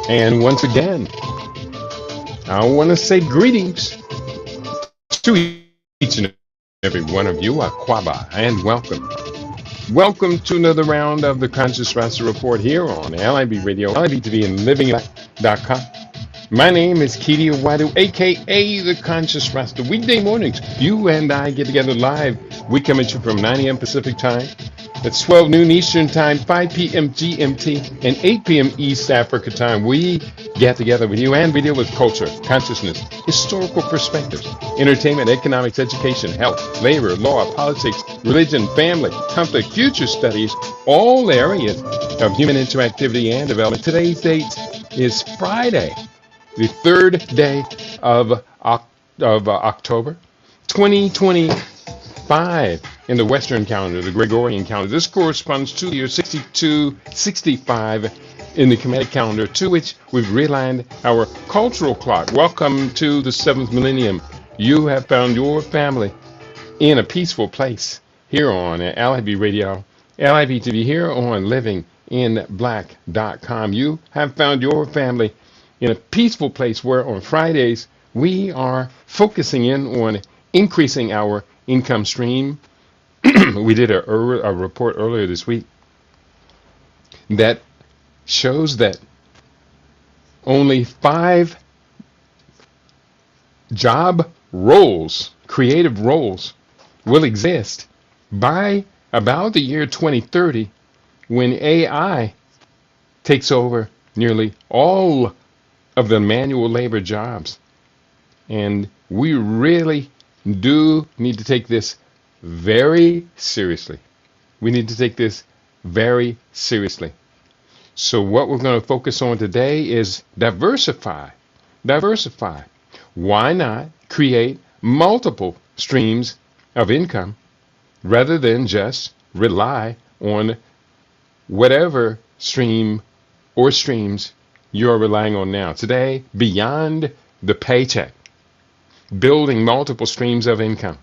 And once again, I want to say greetings to each and every one of you, Aquaba, and welcome. Welcome to another round of the Conscious Master Report here on LIB Radio, LIB TV, and living.com. My name is Kidi Awadu, aka the Conscious Master. Weekday mornings, you and I get together live. We come at you from 9 a.m. Pacific Time. It's 12 noon Eastern Time, 5 p.m. GMT, and 8 p.m. East Africa Time. We get together with you and we deal with culture, consciousness, historical perspectives, entertainment, economics, education, health, labor, law, politics, religion, family, conflict, future studies, all areas of human interactivity and development. Today's date is Friday, the third day of October 2025 in the Western calendar, the Gregorian calendar. This corresponds to the year 6265 in the Kemetic calendar, to which we've realigned our cultural clock. Welcome to the 7th millennium. You have found your family in a peaceful place here on LIB Radio, LIB TV, here on livinginblack.com. You have found your family in a peaceful place where on Fridays we are focusing in on increasing our income stream. We did a report earlier this week that shows that only 5 job roles, creative roles, will exist by about the year 2030 when AI takes over nearly all of the manual labor jobs. And we really do need to take this very seriously. We need to take this very seriously. So what we're going to focus on today is diversify. Diversify. Why not create multiple streams of income rather than just rely on whatever stream or streams you're relying on now? Today, beyond the paycheck, building multiple streams of income.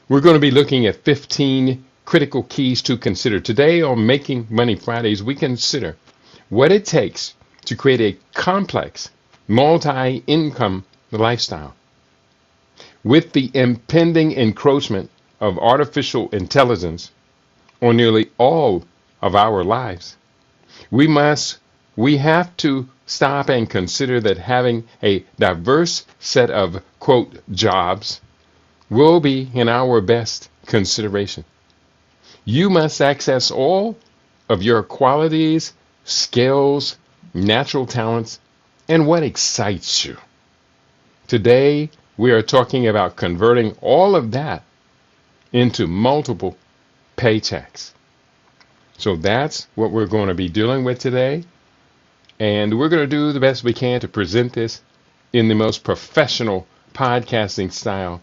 We're going to be looking at 15 critical keys to consider. Today on Making Money Fridays, we consider what it takes to create a complex, multi-income lifestyle. With the impending encroachment of artificial intelligence on nearly all of our lives, we have to stop and consider that having a diverse set of, quote, jobs will be in our best consideration. You must access all of your qualities, skills, natural talents, and what excites you. Today, we are talking about converting all of that into multiple paychecks. So that's what we're going to be dealing with today. And we're going to do the best we can to present this in the most professional podcasting style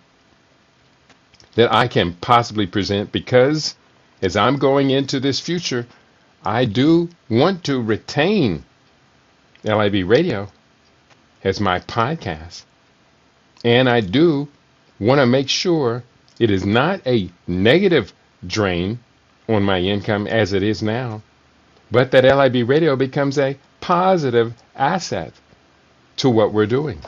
that I can possibly present, because as I'm going into this future, I do want to retain LIB Radio as my podcast. And I do want to make sure it is not a negative drain on my income as it is now, but that LIB Radio becomes a positive asset to what we're doing.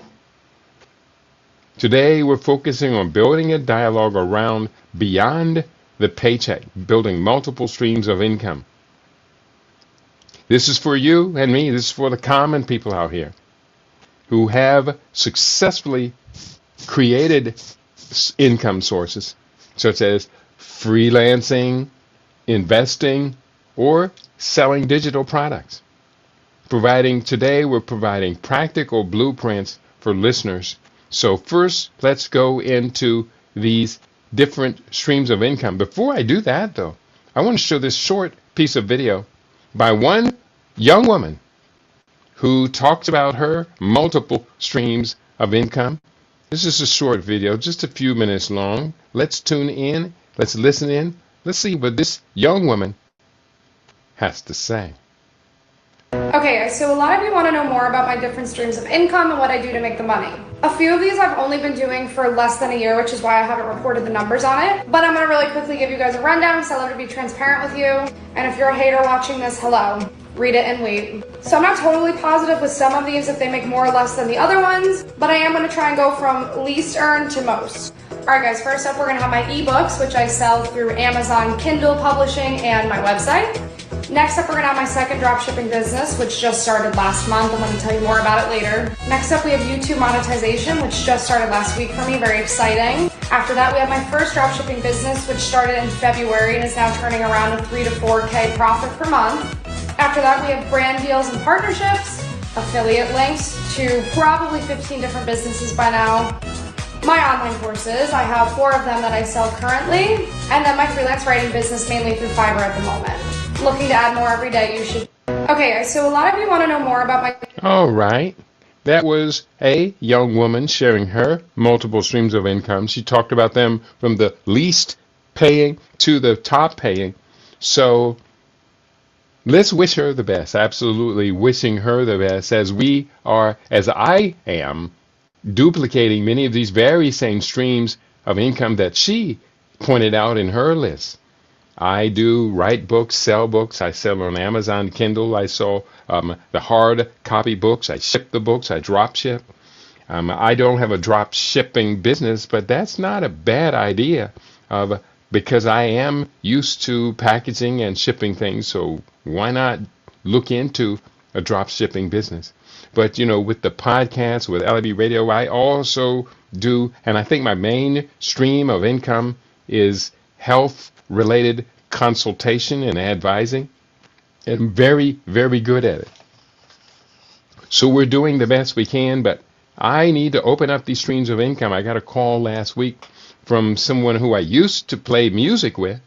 Today, we're focusing on building a dialogue around beyond the paycheck, building multiple streams of income. This is for you and me. This is for the common people out here who have successfully created income sources, such as freelancing, investing, or selling digital products. Today, we're providing practical blueprints for listeners. So first, let's go into these different streams of income. Before I do that, though, I want to show this short piece of video by one young woman who talks about her multiple streams of income. This is a short video, just a few minutes long. Let's tune in. Let's listen in. Let's see what this young woman has to say. Okay, so a lot of you want to know more about my different streams of income and what I do to make the money. A few of these I've only been doing for less than a year, which is why I haven't reported the numbers on it. But I'm going to really quickly give you guys a rundown because I love to be transparent with you. And if you're a hater watching this, hello. read it and wait. So I'm not totally positive with some of these if they make more or less than the other ones, but I am going to try and go from least earned to most. Alright guys, first up we're going to have my ebooks, which I sell through Amazon Kindle Publishing and my website. Next up we're going to have my second dropshipping business, which just started last month. I'm going to tell you more about it later. Next up we have YouTube monetization, which just started last week for me, very exciting. After that we have my first dropshipping business, which started in February and is now turning around a 3 to 4K profit per month. After that we have brand deals and partnerships, affiliate links to probably 15 different businesses by now. My online courses, I have 4 of them that I sell currently, and then my freelance writing business mainly through Fiverr at the moment. Looking to add more every day, you should. Okay, so a lot of you want to know more about my. All right. That was a young woman sharing her multiple streams of income. She talked about them from the least paying to the top paying. So let's wish her the best. Absolutely wishing her the best as we are, as I am, duplicating many of these very same streams of income that she pointed out in her list. I do write books, sell books. I sell on Amazon Kindle. I sell the hard copy books. I ship the books. I drop ship. I don't have a drop shipping business, but that's not a bad idea because I am used to packaging and shipping things. So why not look into a drop shipping business? But, you know, with the podcast, with LAB Radio, I also do, and I think my main stream of income is health-related consultation and advising. And I'm very, very good at it. So we're doing the best we can, but I need to open up these streams of income. I got a call last week from someone who I used to play music with,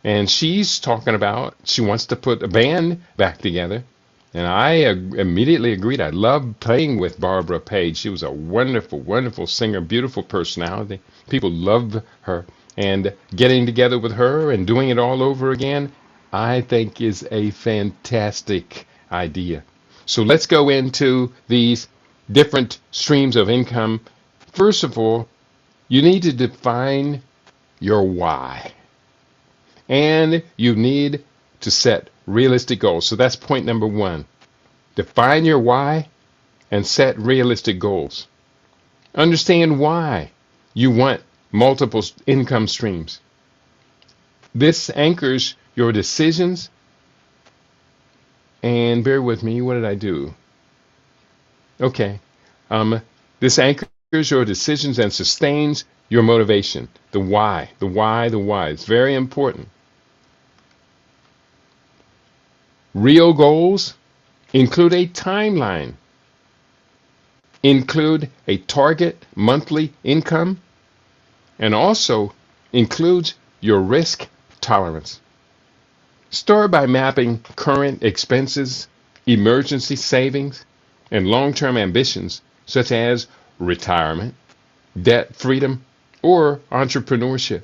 and she's talking about she wants to put a band back together. And I immediately agreed. I loved playing with Barbara Page. She was a wonderful, wonderful singer, beautiful personality. People loved her. And getting together with her and doing it all over again, I think is a fantastic idea. So let's go into these different streams of income. First of all, you need to define your why. And you need to set realistic goals. So that's point number 1. Define your why and set realistic goals. Understand why you want multiple income streams. This anchors your decisions. And bear with me, what did I do? Okay. This anchors your decisions and sustains your motivation. The why, the why, the why. It's very important. Real goals include a timeline, include a target monthly income, and also includes your risk tolerance. Start by mapping current expenses, emergency savings, and long-term ambitions such as retirement, debt freedom, or entrepreneurship.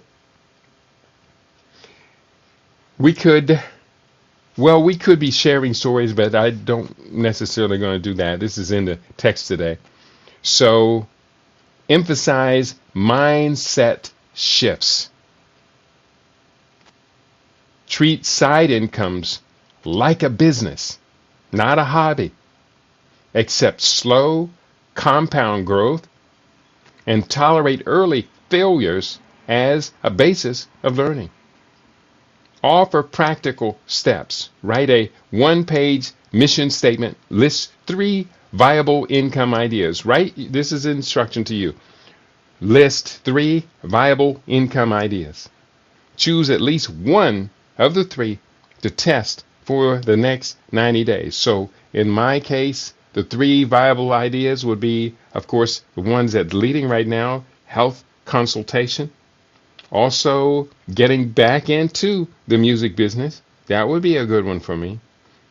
We could be sharing stories, but I don't necessarily going to do that. This is in the text today. So emphasize mindset shifts. Treat side incomes like a business, not a hobby. Accept slow compound growth and tolerate early failures as a basis of learning. Offer practical steps. Write a 1-page mission statement. List 3 viable income ideas. This is instruction to you. List 3 viable income ideas. Choose at least one of the 3 to test for the next 90 days. So in my case, the 3 viable ideas would be, of course, the ones that's leading right now, health consultation. Also, getting back into the music business. That would be a good one for me.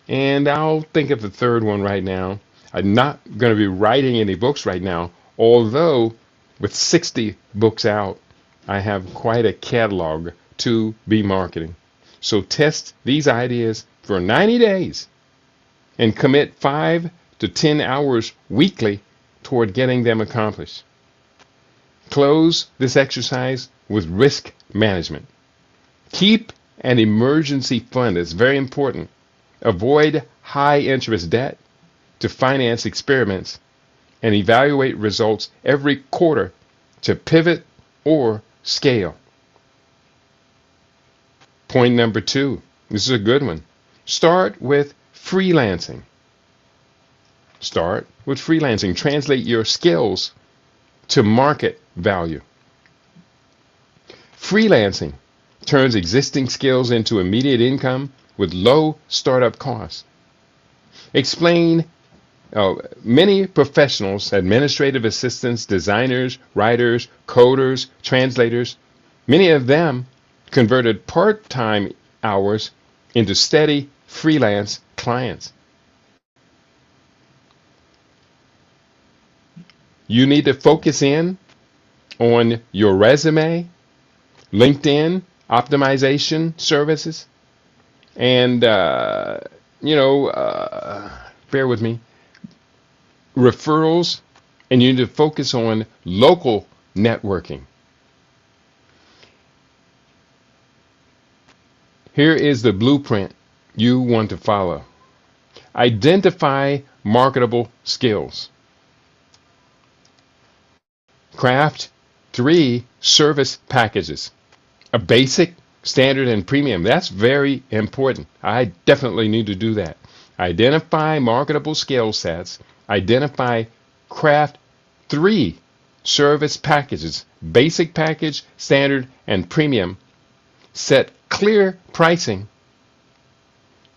And I'll think of the 3rd one right now. I'm not going to be writing any books right now, although with 60 books out, I have quite a catalog to be marketing. So test these ideas for 90 days and commit 5 to 10 hours weekly toward getting them accomplished. Close this exercise with risk management. Keep an emergency fund. It's very important. Avoid high interest debt to finance experiments and evaluate results every quarter to pivot or scale. Point number 2. This is a good one. Start with freelancing. Start with freelancing. Translate your skills to market value. Freelancing turns existing skills into immediate income with low startup costs. Explain many professionals, administrative assistants, designers, writers, coders, translators, many of them converted part-time hours into steady freelance clients. You need to focus in on your resume, LinkedIn optimization services, and, bear with me, referrals, and you need to focus on local networking. Here is the blueprint you want to follow. Identify marketable skills. Craft 3 service packages. A basic, standard, and premium. That's very important. I definitely need to do that. Identify marketable skill sets. Craft 3 service packages. Basic package, standard, and premium. Set clear pricing.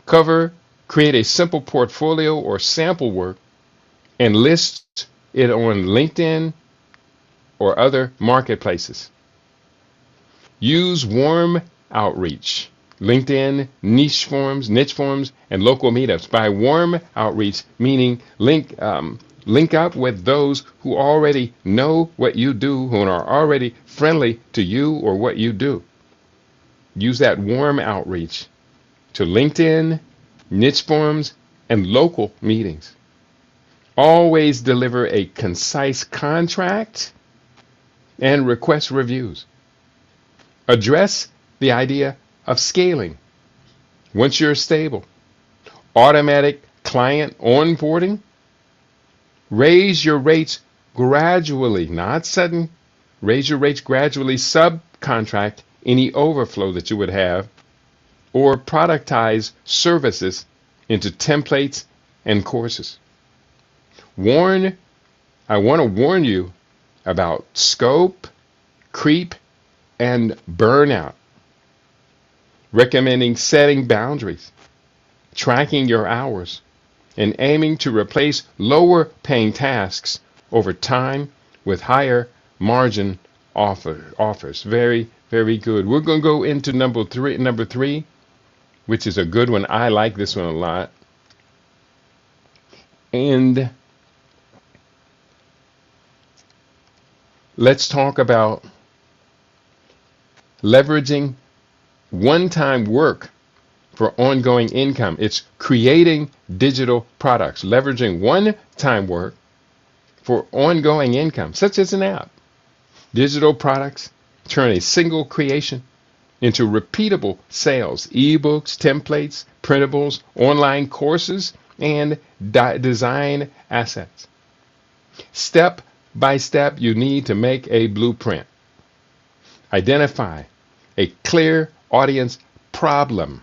Create a simple portfolio or sample work and list it on LinkedIn or other marketplaces. Use warm outreach. LinkedIn, niche forums, and local meetups. By warm outreach, meaning link up with those who already know what you do, who are already friendly to you or what you do. Use that warm outreach to LinkedIn, niche forums, and local meetings. Always deliver a concise contract and request reviews. Address the idea of scaling. Once you're stable, automatic client onboarding. Raise your rates gradually, not sudden. Raise your rates gradually. Subcontract any overflow that you would have, or productize services into templates and courses. I want to warn you about scope, creep, and burnout. Recommending setting boundaries, tracking your hours, and aiming to replace lower paying tasks over time with higher margin offers. Very, very good. We're going to go into number three, which is a good one. I like this one a lot. And let's talk about leveraging one-time work for ongoing income. It's creating digital products, leveraging one-time work for ongoing income, such as an app. Digital products turn a single creation into repeatable sales, ebooks, templates, printables, online courses, and design assets. Step by step, you need to make a blueprint. Identify a clear audience problem.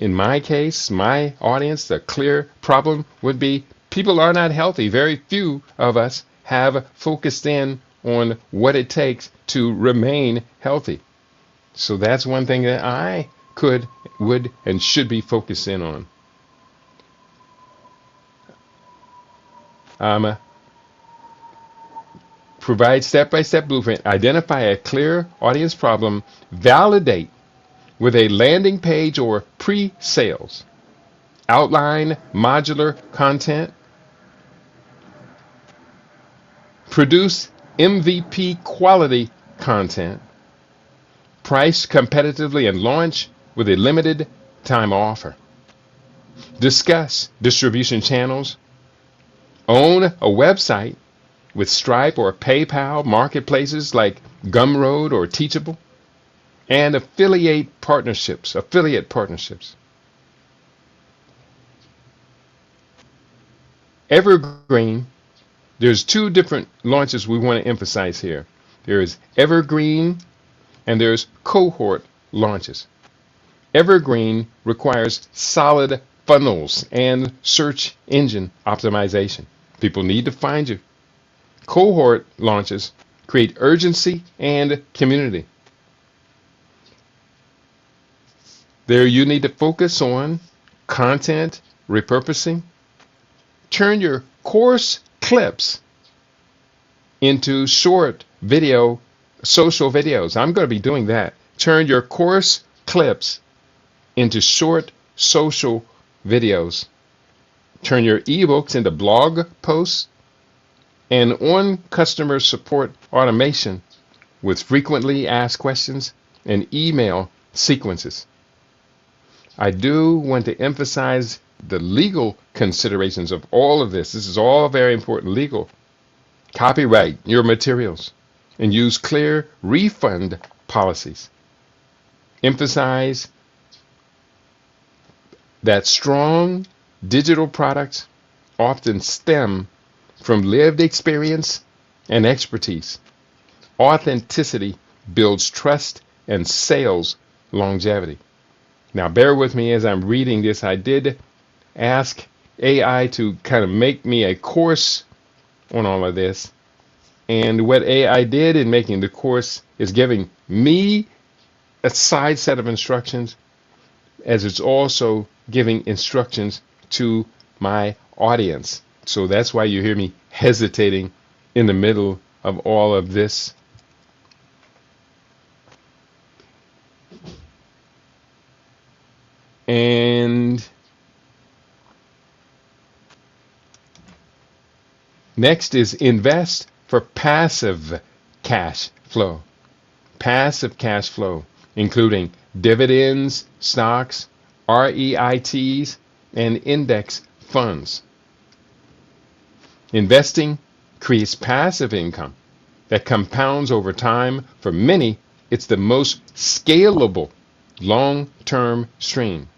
In my case, my audience, the clear problem would be people are not healthy. Very few of us have focused in on what it takes to remain healthy. So that's one thing that I would, and should be focused in on. Provide step-by-step blueprint. Identify a clear audience problem. Validate with a landing page or pre-sales. Outline modular content. Produce MVP quality content. Price competitively and launch with a limited time offer. Discuss distribution channels. Own a website with Stripe or PayPal marketplaces like Gumroad or Teachable, and affiliate partnerships. Evergreen, there's two different launches we want to emphasize here. There is evergreen and there's cohort launches. Evergreen requires solid funnels and search engine optimization. People need to find you. Cohort launches create urgency and community. There you need to focus on content repurposing. Turn your course clips into short video, social videos. I'm going to be doing that. Turn your course clips into short social videos. Turn your ebooks into blog posts and on customer support automation with frequently asked questions and email sequences. I do want to emphasize the legal considerations of all of this. This is all very important. Legal. Copyright your materials and use clear refund policies. Emphasize that strong digital products often stem from lived experience and expertise. Authenticity builds trust and sales longevity. Now, bear with me as I'm reading this. I did ask AI to kind of make me a course on all of this. And what AI did in making the course is giving me a side set of instructions, as it's also giving instructions to my audience. So that's why you hear me hesitating in the middle of all of this. And next is invest for passive cash flow. Passive cash flow, including dividends, stocks, REITs, and index funds. Investing creates passive income that compounds over time. For many, it's the most scalable long-term stream.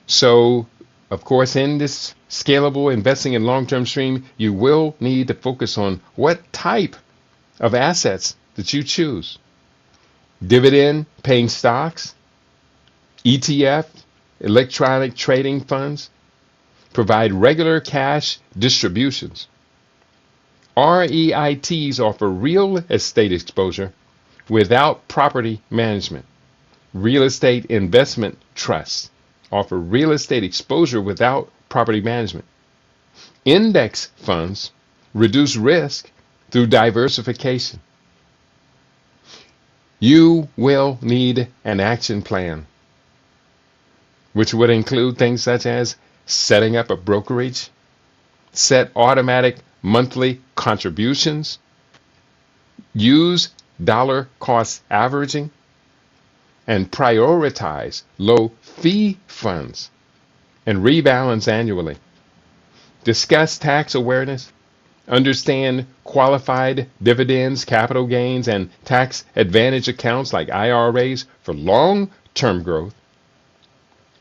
So, of course, in this scalable investing in long-term stream, you will need to focus on what type of assets that you choose. Dividend paying stocks, ETF, electronic trading funds, provide regular cash distributions. REITs offer real estate exposure without property management. Real estate investment trusts offer real estate exposure without property management. Index funds reduce risk through diversification. You will need an action plan, which would include things such as setting up a brokerage, set automatic monthly contributions, use dollar cost averaging, and prioritize low fee funds and rebalance annually. Discuss tax awareness, understand qualified dividends, capital gains, and tax advantage accounts like IRAs for long-term growth.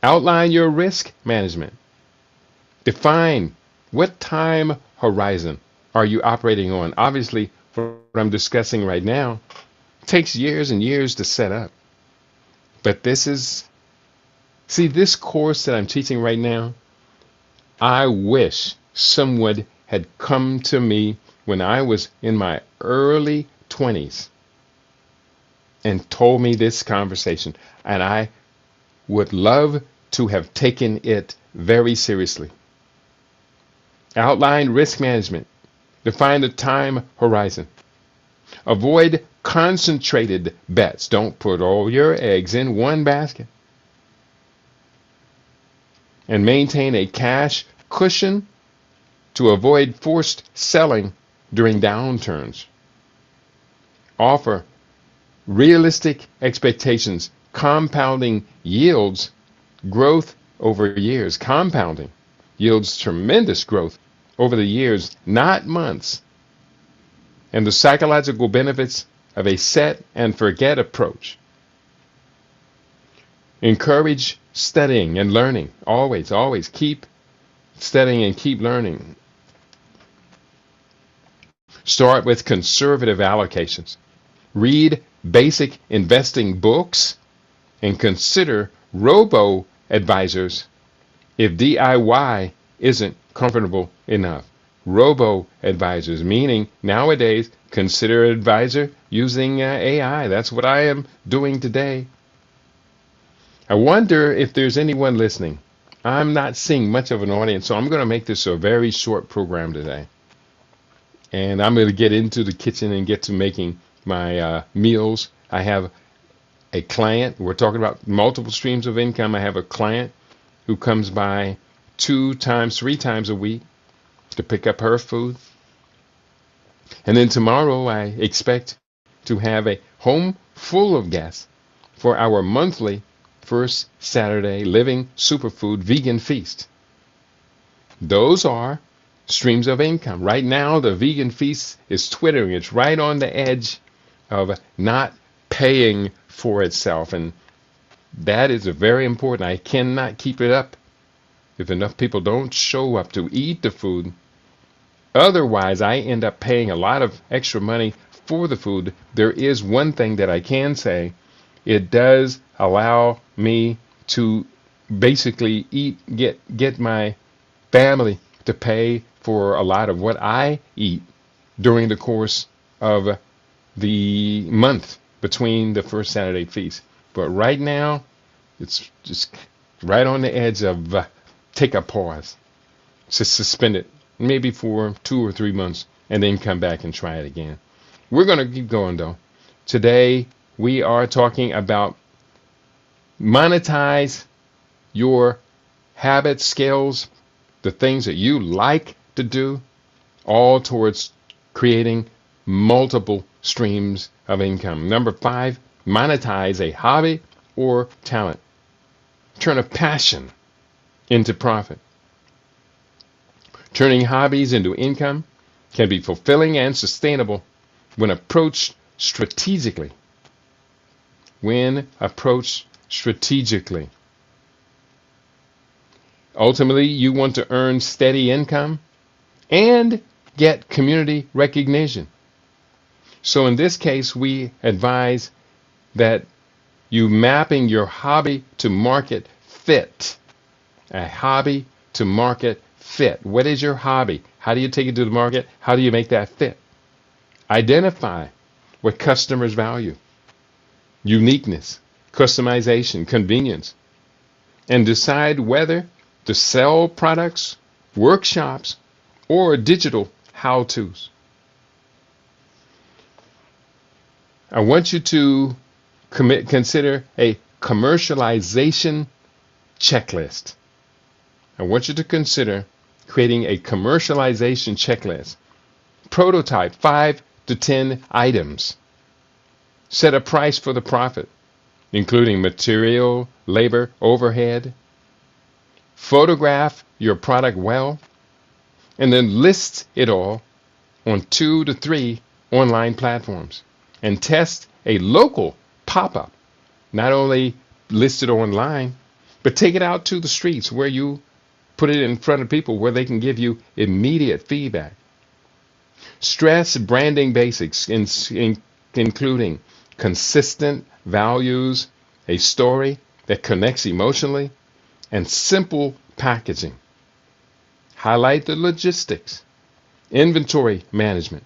Outline your risk management. Define what time horizon are you operating on. Obviously, for what I'm discussing right now, it takes years and years to set up. But this course that I'm teaching right now, I wish someone had come to me when I was in my early 20s and told me this conversation. And I would love to have taken it very seriously. Outline risk management. Define the time horizon. Avoid concentrated bets. Don't put all your eggs in one basket. And maintain a cash cushion to avoid forced selling during downturns. Offer realistic expectations, compounding yields, growth over years. Compounding yields tremendous growth over the years, not months. And the psychological benefits of a set and forget approach. Encourage studying and learning. Always, always keep studying and keep learning. Start with conservative allocations. Read basic investing books and consider robo advisors if DIY isn't comfortable enough. Robo advisors, meaning nowadays consider an advisor using AI. That's what I am doing today. I wonder if there's anyone listening. I'm not seeing much of an audience, so I'm going to make this a very short program today. And I'm going to get into the kitchen and get to making my meals. I have a client. We're talking about multiple streams of income. I have a client who comes by 2 times, 3 times a week to pick up her food. And then tomorrow I expect to have a home full of guests for our monthly first Saturday Living Superfood Vegan Feast. Those are streams of income. Right now, the Vegan Feast is twittering. It's right on the edge of not paying for itself. And that is very important. I cannot keep it up if enough people don't show up to eat the food. Otherwise, I end up paying a lot of extra money for the food. There is one thing that I can say. It does allow me to basically get my family to pay for a lot of what I eat during the course of the month between the first Saturday feast. But right now, it's just right on the edge of take a pause, just suspend it, maybe for 2 or 3 months, and then come back and try it again. We're going to keep going, though. Today, we are talking about monetize your habits, skills, the things that you like to do, all towards creating multiple streams of income. Number 5, monetize a hobby or talent. Turn a passion into profit. Turning hobbies into income can be fulfilling and sustainable when approached strategically. Ultimately, you want to earn steady income and get community recognition. So in this case, we advise that you mapping your hobby to market fit. A hobby to market fit. What is your hobby? How do you take it to the market? How do you make that fit? Identify what customers value. Uniqueness, customization, convenience, and decide whether to sell products, workshops, or digital how-tos. I want you to consider a commercialization checklist. I want you to consider creating a commercialization checklist. Prototype 5 to 10 items. Set a price for the profit, including material, labor, overhead. Photograph your product well, and then list it all on 2 to 3 online platforms. And test a local pop-up. Not only list it online, but take it out to the streets where you put it in front of people where they can give you immediate feedback. Stress branding basics, including consistent values, a story that connects emotionally, and simple packaging. Highlight the logistics, inventory management,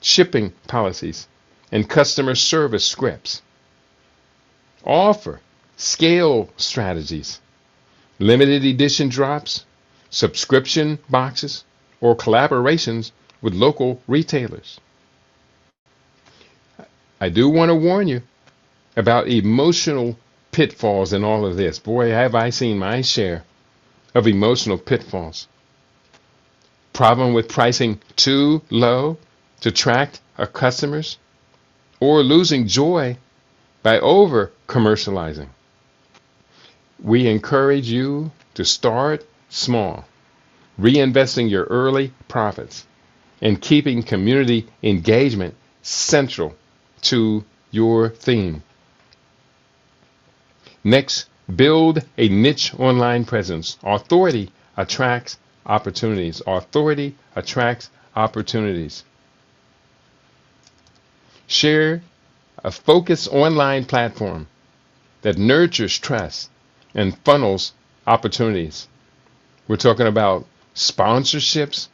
shipping policies, and customer service scripts. Offer scale strategies, limited edition drops, subscription boxes, or collaborations with local retailers. I do want to warn you about emotional pitfalls in all of this. Boy, have I seen my share of emotional pitfalls. Problem with pricing too low to attract our customers, or losing joy by over commercializing. We encourage you to start small, reinvesting your early profits and keeping community engagement central to your theme. Next, build a niche online presence. Authority attracts opportunities. Authority attracts opportunities. Share a focused online platform that nurtures trust and funnels opportunities. We're talking about sponsorships,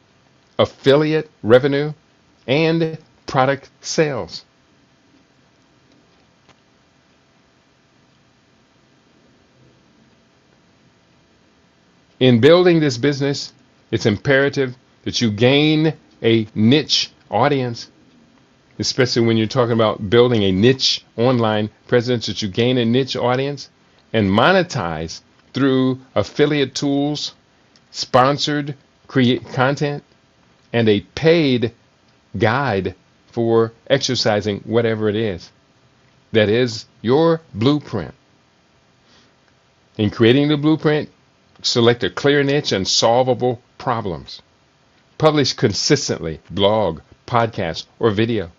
affiliate revenue, and product sales. In building this business, it's imperative that you gain a niche audience, especially when you're talking about building a niche online presence, that you gain a niche audience and monetize through affiliate tools, sponsored create content, and a paid guide for exercising whatever it is. That is your blueprint. In creating the blueprint, select a clear niche and solvable problems. Publish consistently, blog, podcast, or video.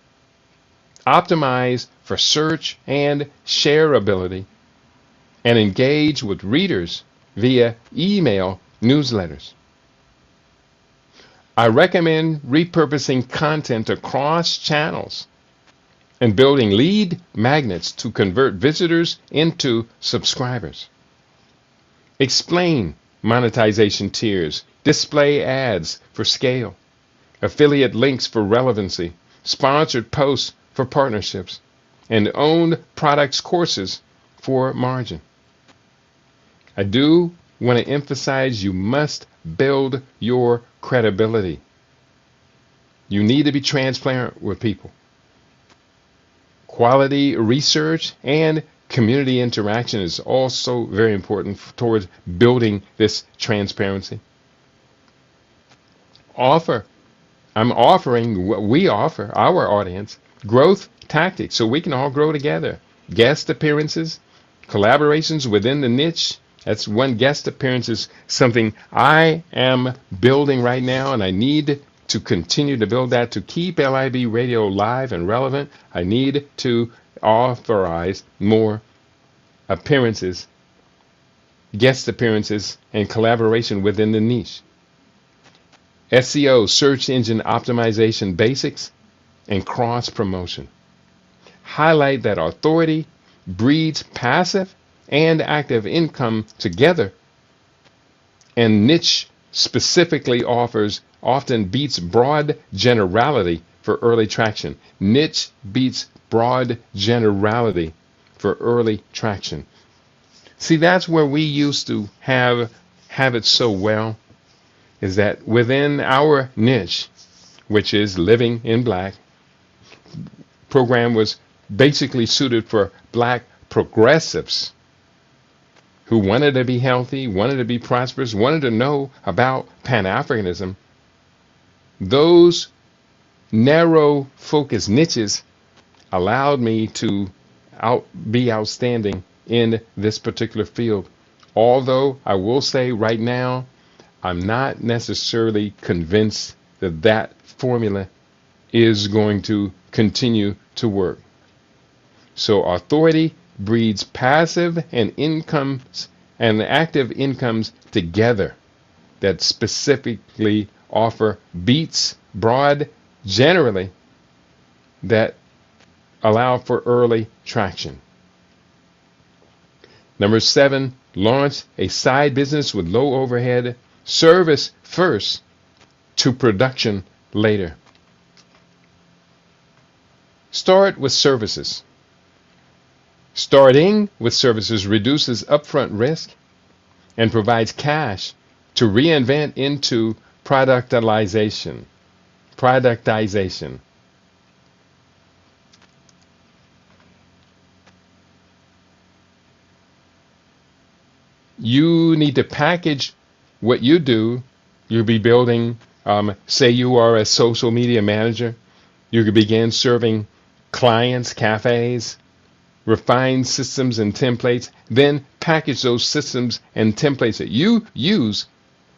Optimize for search and shareability, and engage with readers via email newsletters. I recommend repurposing content across channels and building lead magnets to convert visitors into subscribers. Explain monetization tiers, display ads for scale, affiliate links for relevancy, sponsored posts for partnerships, and owned products courses for margin. I do want to emphasize you must build your credibility. You need to be transparent with people. Quality research and community interaction is also very important towards building this transparency. I'm offering what we offer our audience, growth tactics, so we can all grow together. Guest appearances, collaborations within the niche. That's one. Guest appearance is something I am building right now, and I need to continue to build that to keep LIB Radio live and relevant. I need to authorize more appearances, guest appearances, and collaboration within the niche. SEO, search engine optimization basics, and cross promotion. Highlight that authority breeds passive and active income together, and niche specifically offers often beats broad generality for early traction. Niche beats broad generality for early traction. See, that's where we used to have it so well, is that within our niche, which is living in black, program was basically suited for black progressives who wanted to be healthy, wanted to be prosperous, wanted to know about Pan-Africanism. Those narrow focus niches allowed me to be outstanding in this particular field. Although I will say right now, I'm not necessarily convinced that that formula is going to continue to work. So authority breeds passive and incomes and active incomes together that specifically offer beats broad generally that allow for early traction. Number 7, launch a side business with low overhead, service first to production later. Start with services. Starting with services reduces upfront risk and provides cash to reinvent into productization. You need to package what you do. You'll be building, say you are a social media manager. You could begin serving clients, cafes, refine systems and templates, then package those systems and templates that you use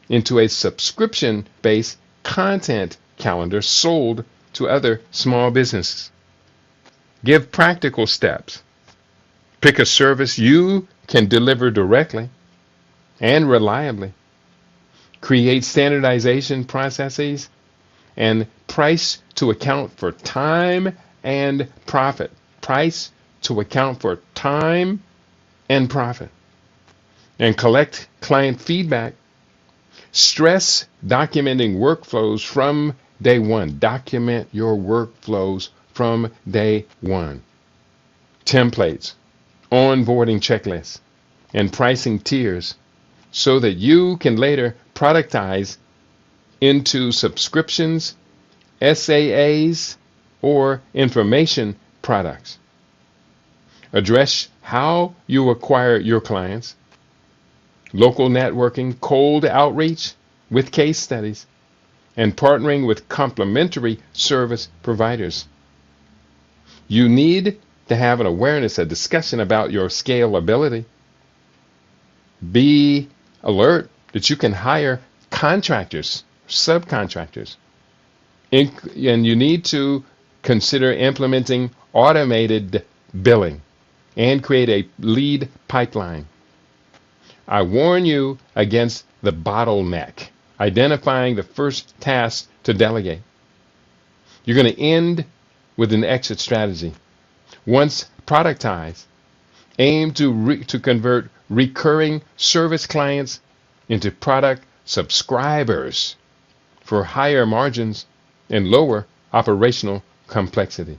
into a subscription-based content calendar sold to other small businesses. Give practical steps. Pick a service you can deliver directly and reliably. create standardization processes, and price to account for time and profit. Price to account for time and profit. And collect client feedback. Stress documenting workflows from day one. Document your workflows from day one. Templates, onboarding checklists, and pricing tiers so that you can later productize into subscriptions, SaaS, or information products. Address how you acquire your clients, local networking, cold outreach with case studies, and partnering with complementary service providers. You need to have an awareness, a discussion about your scalability. Be alert that you can hire contractors, subcontractors, and you need to consider implementing automated billing and create a lead pipeline. I warn you against the bottleneck, identifying the first task to delegate. You're going to end with an exit strategy. Once productized, aim to convert recurring service clients into product subscribers for higher margins and lower operational complexity.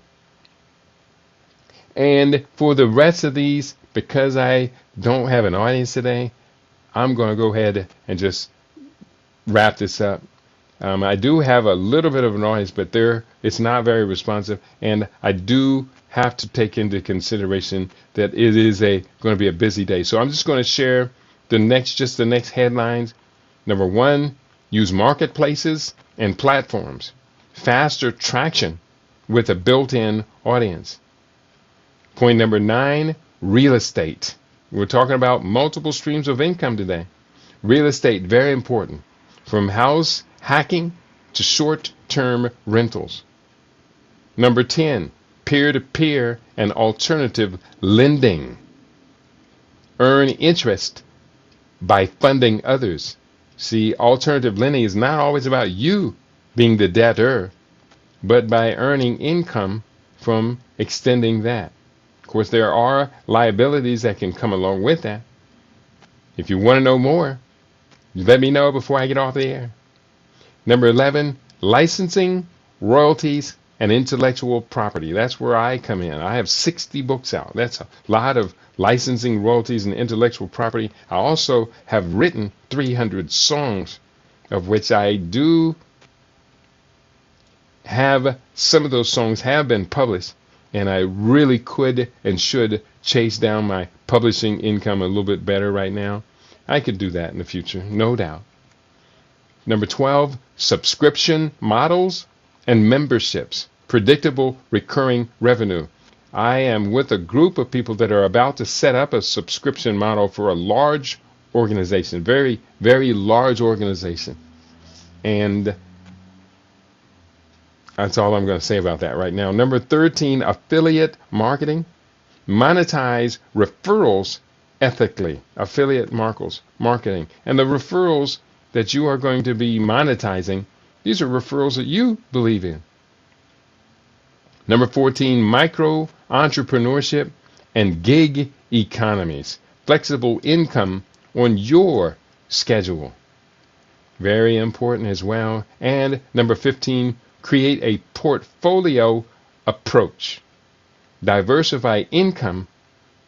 And for the rest of these, because I don't have an audience today, I'm going to go ahead and just wrap this up. I do have a little bit of an audience, but it's not very responsive, and I do have to take into consideration that it is going to be a busy day. So I'm just going to share the next headlines. Number one, use marketplaces and platforms. Faster traction with a built-in audience. Point number 9, real estate. We're talking about multiple streams of income today. Real estate, very important. From house hacking to short-term rentals. Number 10, peer-to-peer and alternative lending. Earn interest by funding others. See, alternative lending is not always about you being the debtor, but by earning income from extending that. Of course, there are liabilities that can come along with that. If you want to know more, let me know before I get off the air. Number 11, licensing, royalties, and intellectual property. That's where I come in. I have 60 books out. That's a lot of licensing, royalties, and intellectual property. I also have written 300 songs, of which I do have some of those songs have been published, and I really could and should chase down my publishing income a little bit better right now. I could do that in the future, no doubt. Number 12, subscription models and memberships, predictable recurring revenue. I am with a group of people that are about to set up a subscription model for a large organization, very, very large organization. And that's all I'm going to say about that right now. Number 13, affiliate marketing. Monetize referrals ethically. Affiliate marketing. And the referrals that you are going to be monetizing, these are referrals that you believe in. Number 14, micro entrepreneurship and gig economies. Flexible income on your schedule. Very important as well. And number 15, create a portfolio approach. Diversify income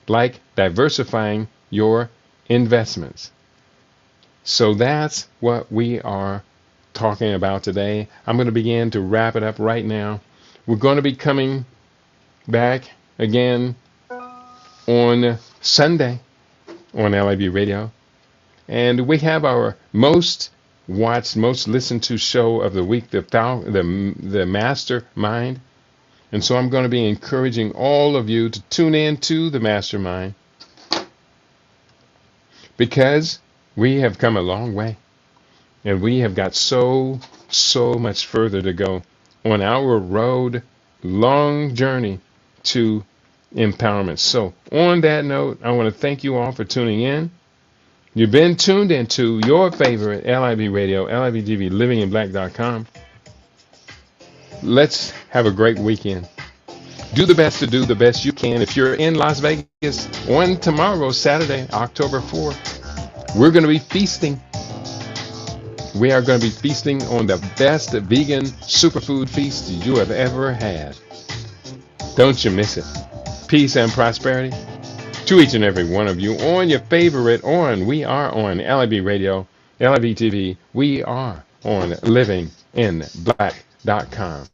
like diversifying your investments. So that's what we are talking about today. I'm going to begin to wrap it up right now. We're going to be coming back again on Sunday on LIB Radio. And we have our most watched, most listened to show of the week, the Mastermind. And so I'm going to be encouraging all of you to tune in to the Mastermind, because we have come a long way and we have got so much further to go on our long journey to empowerment. So on that note, I want to thank you all for tuning in. You've been tuned into your favorite LIB Radio, LIB TV, livinginblack.com. Let's have a great weekend. Do the best to do the best you can. If you're in Las Vegas on tomorrow, Saturday, October 4th, we're going to be feasting. We are going to be feasting on the best vegan superfood feast you have ever had. Don't you miss it. Peace and prosperity to each and every one of you on your favorite we are on LIB Radio, LIB TV. We are on livinginblack.com.